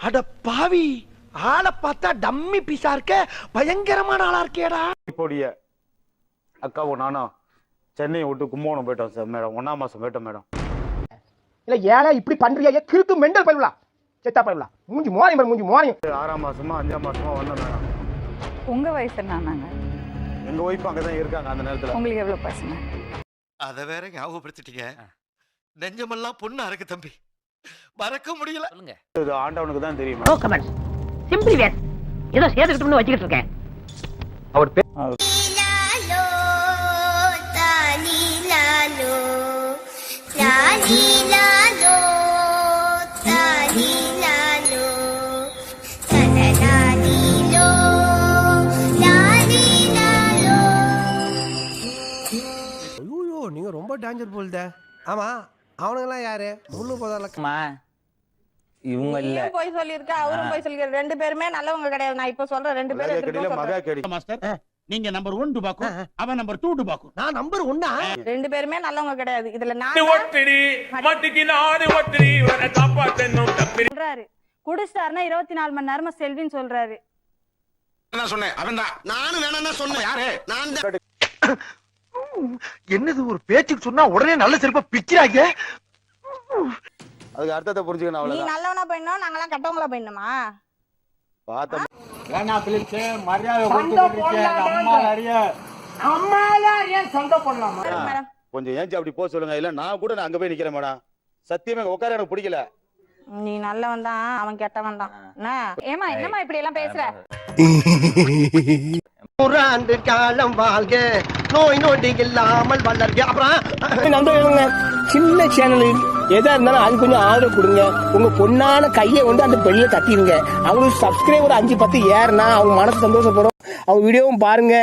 அட பாவி, ஆளை பார்த்தா டம்மி பீஸா இருக்க, பயங்கரமான ஆளா இருக்கேடா. இப்போடைய அக்காவும் நானும் சென்னையை விட்டு கும்பகோணம் போயிட்டோம் சார் மேடம். 1ஆம் மாசம் போயிட்டோம் மேடம். இல்ல ஏன்னா இப்படி பண்றியா? கிறுக்கு மெண்டல் பயிலா, செத்தா பயிலா, மூஞ்சி மோரையும் மூஞ்சி மோரையும். 6ஆம் மாசமா 5ஆம் மாசமா வந்தோம் மேடம். உங்க வயசு என்னன்னாங்க? எங்க ஒய்ஃப் அங்கதான் இருக்காங்க அந்த நேரத்துல. உங்களுக்கு எவ்வளவு பசங்க? அத வேற ஞாபகப்படுத்திட்டீங்க. நெஞ்சமெல்லாம் பொண்ணா இருக்கு தம்பி, மறக்க முடியல. இது ஆண்டவனுக்கு தான் தெரியும். நோ கமெண்ட்ஸ், சிம்பிளி வேர். ஏதோ சேர்த்துக்கிட்டோம்னு வச்சுக்கிட்டு இருக்கேன். அவர் நீங்க ரொம்ப டேஞ்சர் போல்த. ஆமா, அவனுங்கெல்லாம் யாரு? முள்ளு போதா இவங்க இல்ல போய் சொல்லிருக்க, அவரும் போய் சொல்லிருக்க. ரெண்டு பேருமே நல்லவங்க கிடையாது. நான் இப்ப சொல்றேன், ரெண்டு பேரும் கடியில மகா கடி. மாஸ்டர், நீங்க நம்பர் 1 டுபாக்கு, அவன் நம்பர் 2 டுபாக்கு. நான் நம்பர் 1. ரெண்டு பேருமே நல்லவங்க கிடையாது. இதுல நான் சொல்றாரு, குடிச்சாருன்னா 24 மணி நேரமா செல்வின்னு சொல்றாரு. நான் சொன்னேன், அவன்தான். நானும் வேணாம்னா சொன்னேன். யாரு? நான் தான். என்னது ஒரு பேச்சுக்கு சொன்னா உடனே நல்ல செருப்பா பிச்சிராங்க. அதுக்கு அர்த்தத்தை புரிஞ்சுக்கணும் நீ அவ்வளவுதான். நல்லவனா போயிடணும், நாங்கெல்லாம் கெட்டவங்களா போயிடணுமா? பார்த்தா மேடம் கொஞ்சம் ஏஞ்சி அப்படி போக சொல்லுங்க. இல்ல நான் கூட அங்க போய் நிக்கிறேன் மேடம். சத்தியமா உட்கார எனக்கு பிடிக்கல. நீ நல்லவன் தான், அவன் கெட்டவன் தான். ஏமா என்னம்மா இப்படி எல்லாம் பேசுற? 100 ஆண்டு காலம் வாழ்க, நோய் நொடி இல்லாமல் வளர்க. அப்புறம் நண்பர்களுங்க, சின்ன சேனல் எதா இருந்தாலும் அது கொஞ்சம் ஆதரவு கொடுங்க. உங்க பொண்ணான கையை வந்து அந்த பெல்ல தட்டிடுங்க. அவங்களுக்கு சப்ஸ்கிரைபர் 5-10 ஏறுனா அவங்க மனசு சந்தோஷப்படும். அவங்க வீடியோவும் பாருங்க.